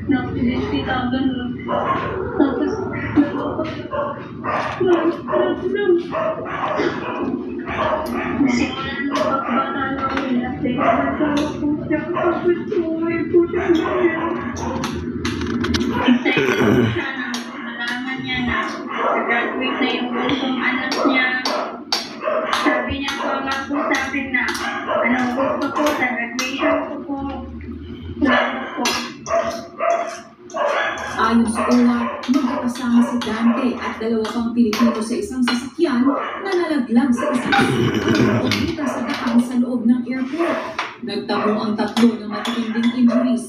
Nakikita ganun. Tapos, simulan mo pagbata namin natin. Nagsawa po siya. Tapos, umuwi po siya ngayon. Excited po siya na malaman niya na graduate na yung bunsong anak niya. Sabi niya po nga po sa akin na gusto ko sa graduation ko po. Salamat po. Ayon sa OWA, magkakasama si Dante at dalawa pang Pilipino sa isang sasakyan na nalaglag sa isang o kita sa daan sa loob ng airport. Nagtamo ang tatlo ng matitinding injuries.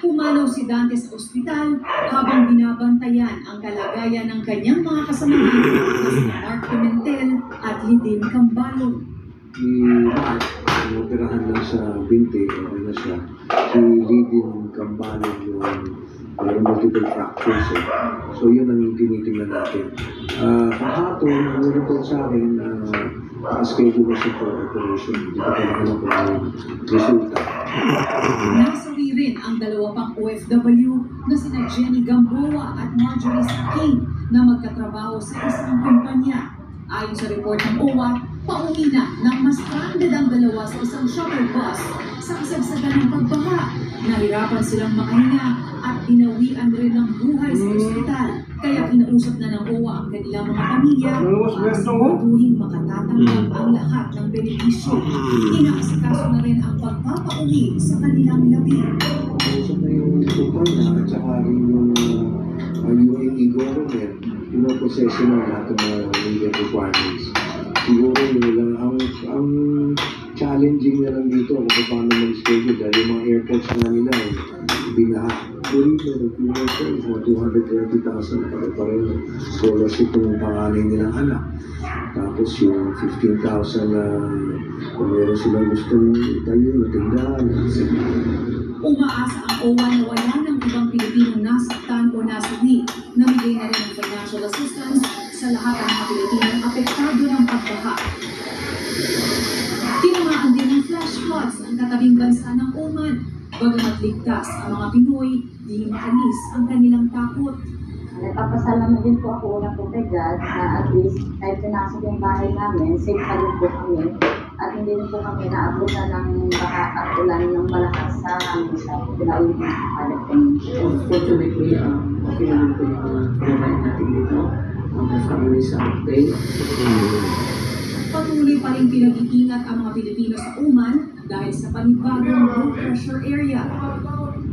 Pumanaw si Dante sa ospital habang binabantayan ang kalagayan ng kanyang mga kasamahan na si Mark Pimentel at Lidin Cambalon. Si Mark, operahan lang sa binti, okay na siya. Si Lidin Cambalon yung multiple fractures. So yun ang tinitingnan natin. Kahapon, nag-report sa akin schedule na siya for operation. Hindi ko alam kung ano resulta. Nasawi rin ang dalawa pang OFW na sina Jenny Gamboa at Marjorie Saking na magkatrabaho sa isang kumpanya. Ayon sa report ng OWA, pauwi na nang ma-stranded ang dalawa sa isang shuttle bus sa kasagsagan ng pagbaha. Nahirapan silang makahinga at inawian rin ng buhay sa ospital. Kaya kinausap na ng OWA ang kanilang mga pamilya para siguraduhin makatatanggap ang lahat ng benepisyo. Inaasikaso na rin ang pagpapauwi sa kanilang labi. Kausap na yung kumpanya at saka rin yung UAE government, pinoproseso na lahat ng mga legal requirements. Siguro lang ang challenging na lang dito kung paano mag-schedule dahil yung mga airports na nila binaha. Dito, nag-funeral ko, mga 230,000 pare-pareho scholarship ng panganay nilang anak. Tapos yung 15,000 na kung meron silang gustong itayo na tindahan. Umaasa ang OWA na wala ng ibang Pilipinong nasaktan o nasawi. Namigay na rin ng financial assistance sa lahat ng mga Pilipinong apektado ng pagbaha. Tinamaan din ng flash floods ang katabing bansa ng Oman. Bagamat ligtas ang mga Pinoy, di maalis ang kanilang takot. Nagpapasalamat din po ako una po kay God na at least kahit pinasok yung bahay namin, safe pa rin po kami. At hindi rin po kami naabutan ng baka at ulan ng malakas sa hangin sa pinaulit ng kalat kami. Unfortunately, okay naman po yung provide natin dito. Ang families are okay. Patuloy pa rin pinag-iingat ang mga Pilipino sa Oman dahil sa panibagong low pressure area.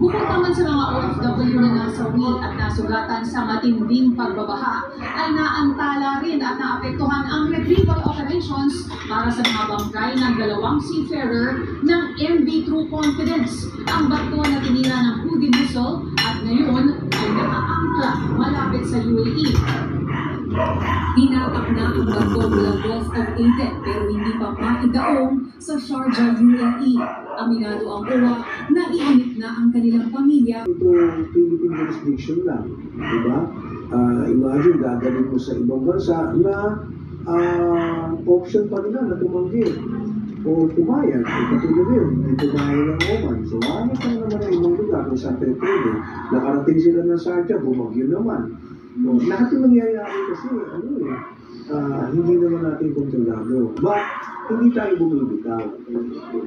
Bukod naman sa mga OFW na nasawi at nasugatan sa matinding pagbabaha, ay naantala rin at naapektuhan ang retrieval operations para sa mga bangkay ng dalawang seafarer ng MV True Confidence. Ang barko na tinira ng Houthi missile at ngayon ay nakaangkla malapit sa UAE. Tinatak na ang barko mula Gulf of Aden pero hindi pa maidaong sa Sharjah, UAE. Aminado ang OWA na iinit na ang kanilang pamilya. Ito Philippine jurisdiction lang, di ba? Imagine, dadalhin mo sa ibang bansa na option pa nila na tumanggi o pumayag. Katulad yun, hindi pumayag ng Oman. So, ano pa naman ang ibang lugar kung saan pwede? Nakarating sila ng Sharjah, bumagyo naman. So, lahat yung nangyayari kasi, hindi naman natin kontrolado. But, hindi tayo bumibitaw.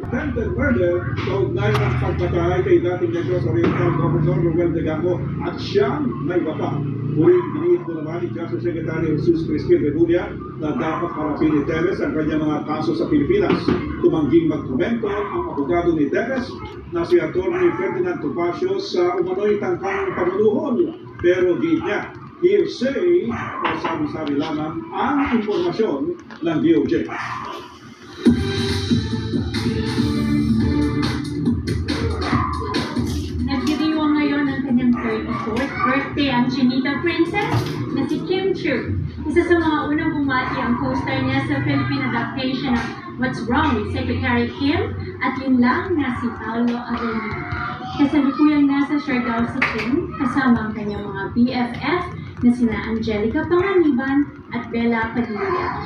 Attempted murder sa ugnay ng pagpatay kay dating Negros Oriental Governor Ruel de Gaco at siyang may bapa. Muling diniit na naman ni Justice Secretary Jesus Crispin Rebulla na dapat harapin ni Teres ang kanyang mga kaso sa Pilipinas. Tumangging magkomento ang abogado ni Teres na si Atty. Ferdinand Topacio sa umano'y tangkang pamuluhon. Pero di niya hearsay o sabi-sabi lamang ang impormasyon ng DOJ. Nagdiriwang ngayon ang kanyang 34th birthday ang Chinita Princess na si Kim Chiu. Isa sa mga unang bumati ang co-star niya sa Philippine adaptation ng What's Wrong with Secretary Kim at yun lang na si Paolo Avellino. Kasalukuyang nasa Siargao si Kim kasama ang kanyang mga BFF na sina Angelica Panganiban at Bella Padilla.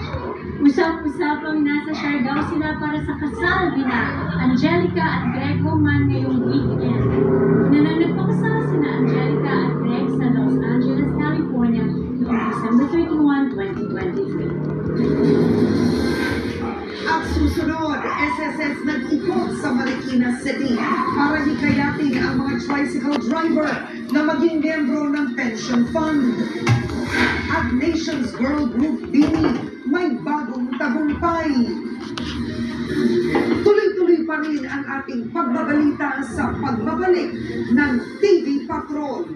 Usap-usapang nasa Siargao sila para sa kasal nila Angelica at Greco Man ngayong weekend. para hikayatin ang mga tricycle driver na maging miyembro ng pension fund. At Nations Girl Group Bini may bagong tagumpay. Tuloy-tuloy pa rin ang ating pagbabalita sa pagbabalik ng TV Patrol.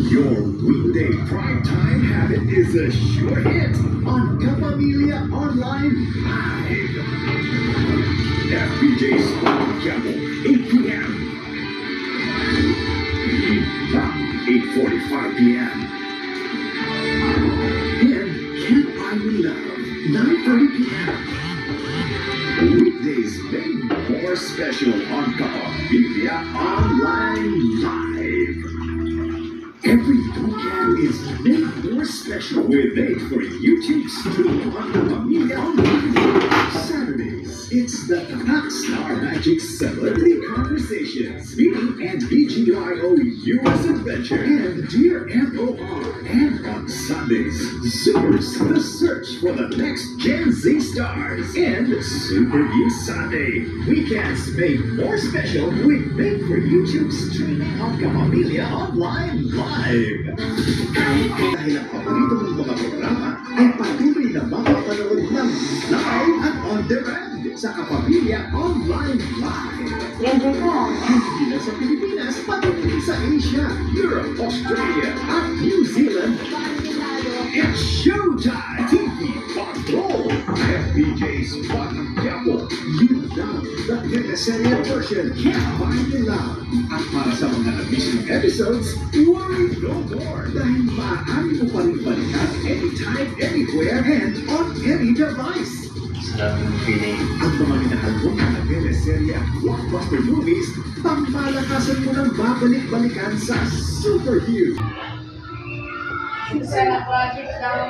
Your weekday primetime habit is a sure hit on Kapamilya Online Live. FBJ Sport Channel, 8 p.m. 8:45 p.m. And Can't Buy Me Love, 9:30 p.m. Weekdays made more special on Kapamilya Online Live. Every weekend is made more special with made for YouTube stream on Kapamilya Online. Saturdays, it's the Kanak Star Magic Celebrity Conversations, Speedy and BGYO US Adventure, and Dear MOR. And on Sundays, Zoomers, the search for the next Gen Z stars, and Super View Sunday. Weekends made more special with made for YouTube streaming on Kapamilya Online Live. Dahil ang paborito mong mga programa ay patuloy na mapapanood ng live at on demand sa Kapamilya Online Live. Hindi na sa Pilipinas, pati sa Asia, Europe, Australia, at New Zealand. It's showtime! TV Patrol! FBJ's Spot Quiapo. You love the teleserye version. Can't Buy Me Love. At para sa mga na-missing episodes, worry no more. Dahil maaari mo pa rin balikan anytime, anywhere, and on any device. Maraming feeling. Ang mga minahal mong mga teleserye at blockbuster movies, pangmalakasan mo ng babalik-balikan sa Super View. Sa project daw.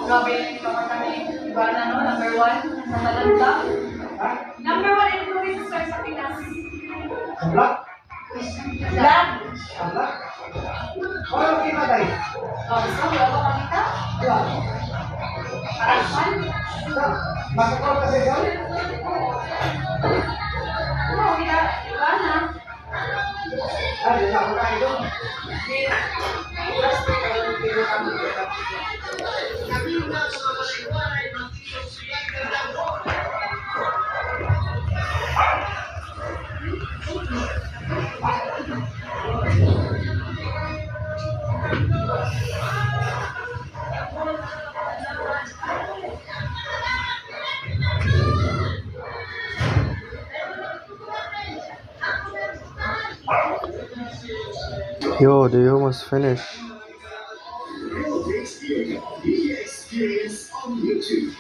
Grabe yung kamar kami. Iba na, no? Number 1 sa Talanda. Number 1 influencer sa Pinas. Black? Black? Black? Wala ko kinatay. Oh, so, wala ba makita? Wala. Karapan? Masakot kasi ikaw? Oo, iba na. Ay, hindi ako kayo doon. Yo, they almost finished. Experience on YouTube.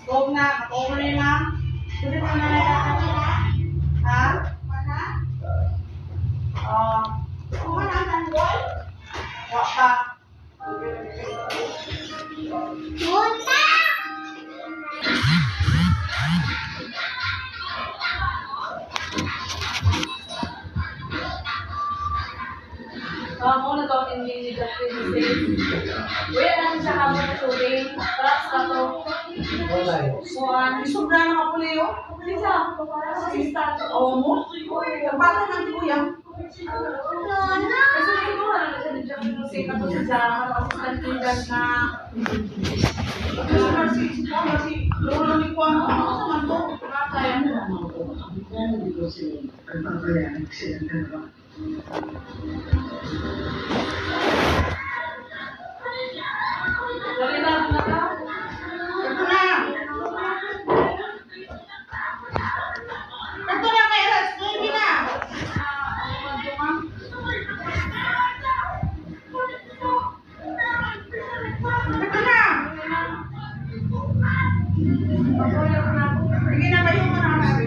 Stop na, katono na lang. Pwede mo na ha? Kumana ang wall? Wak pa. Mo na to ang hindi sa Uy, ano siya kamo na shooting? Tracks na to. So, sobra na kapuli yun. Lisa, oo mo? Paano nang kuya? Kasi ito na siya din siya music at sa kapasitantigan na kasi lolo ni Juan, ano naman to? Kaya mo naman to. Ano dito sila? Ang pagkayaan sila dalawa. Dali na, naka. Ito na. Ito na kay Eras, baby na. Ito na. Sige na kayo mo na kami.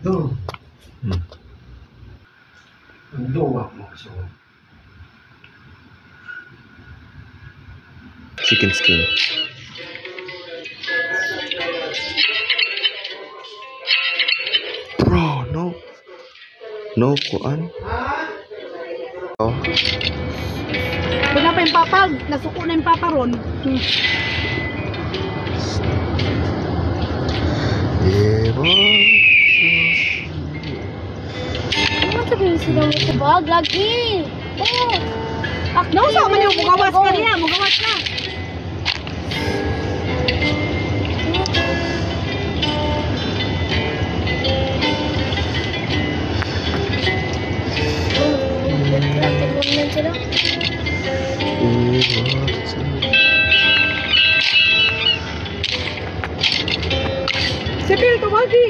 Tuh. Doa mo so. Chicken skin. Bro, no. No, kuan. Oh. Wala pa yung papag. Nasuko na yung papa ron. Ano sabihin sila mo sa bag? Lagi! Oh! No, sa man yung mugawas ka niya. Mugawas na. Sepil, tawagi!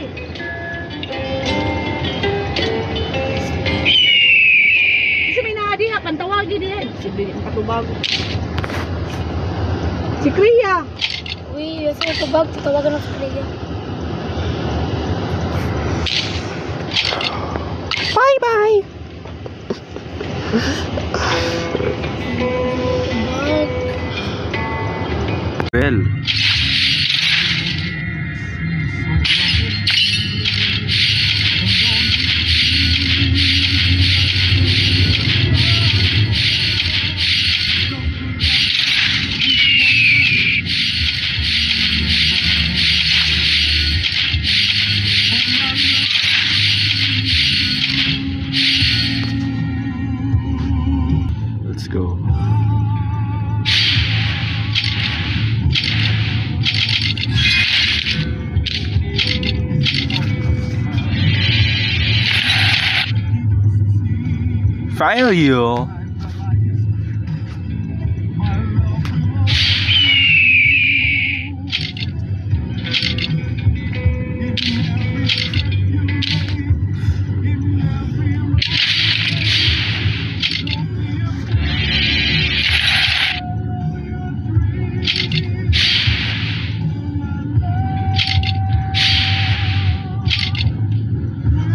Kasi may naadiha, pantawagi din. Sige, ang katubago. Si Kriya! Uy, sa tubag, tatawagan ako sa Kriya. Bye-bye! Well. Let's go. File you.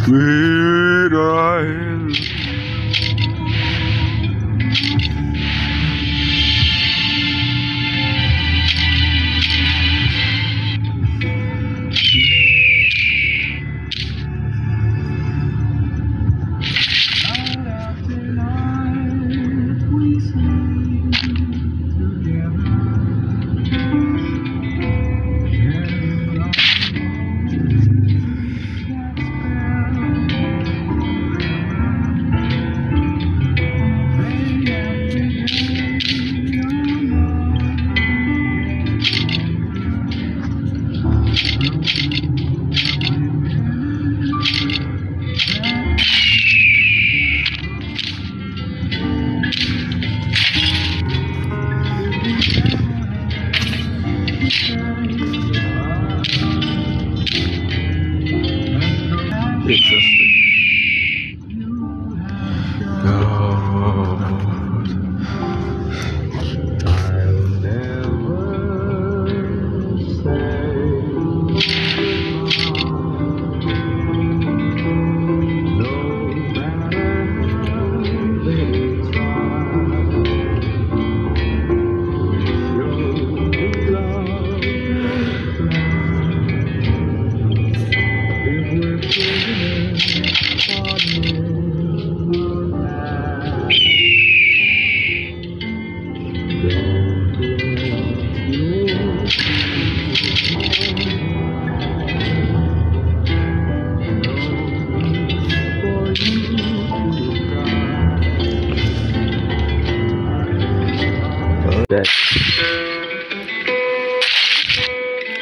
Sweet eyes. Exhausted. I'll never say no matter how they try. Your love, if we're prisoners on moonlight. That.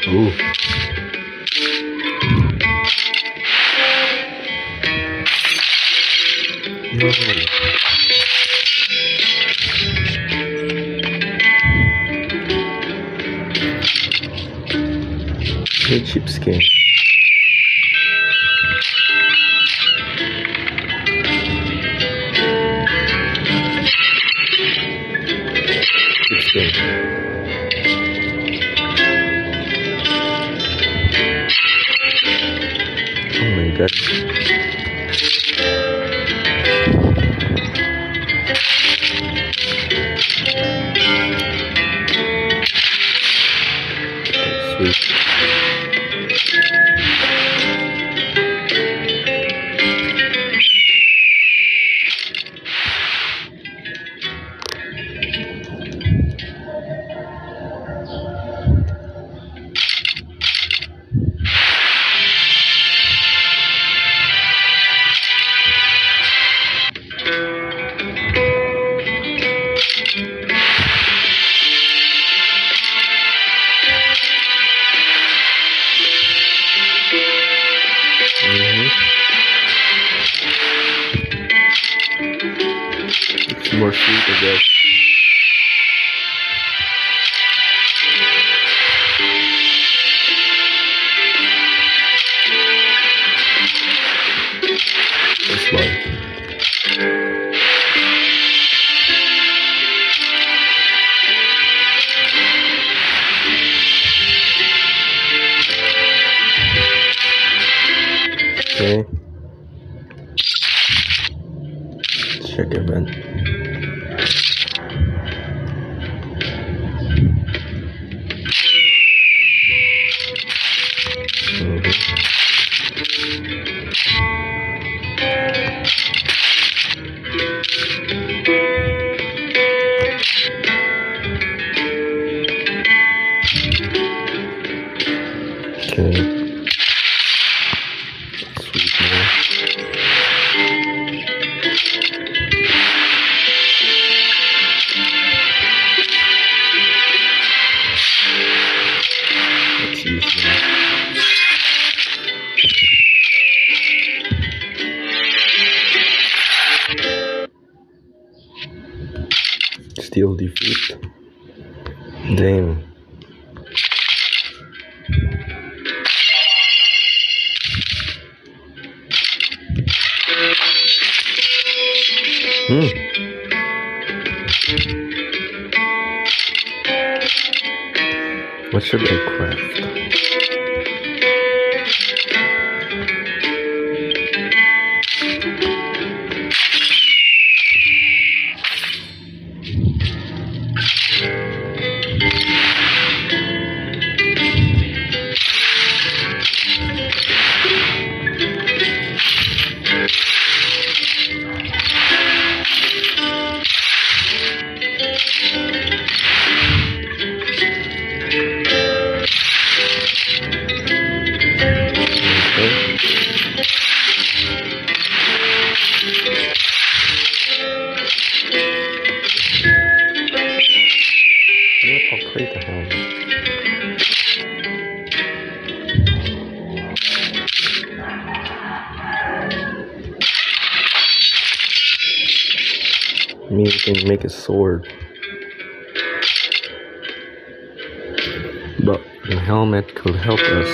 Ooh. No. Hey, cheapskate. Cheapskate. Oh my god. Sweet. It's more sweet, I guess. This one. Okay. Check it, man. Okay. Sweet more. Let's use that. Still defeat. Damn. What should I craft? Maybe we can make a sword. But a helmet could help us.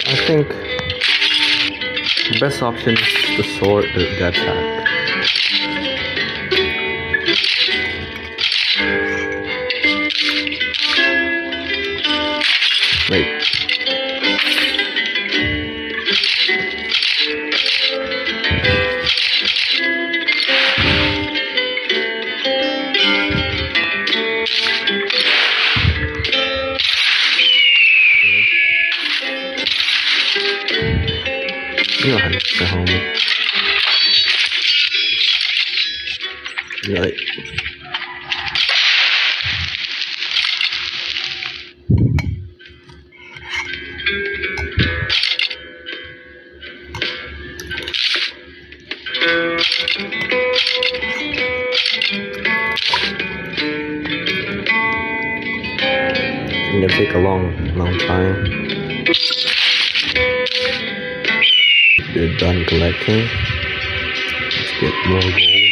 I think the best option is the sword, the attack. Wait. You know how to use the helmet. Right. It's gonna take a long time. We're done collecting. Let's get more gold.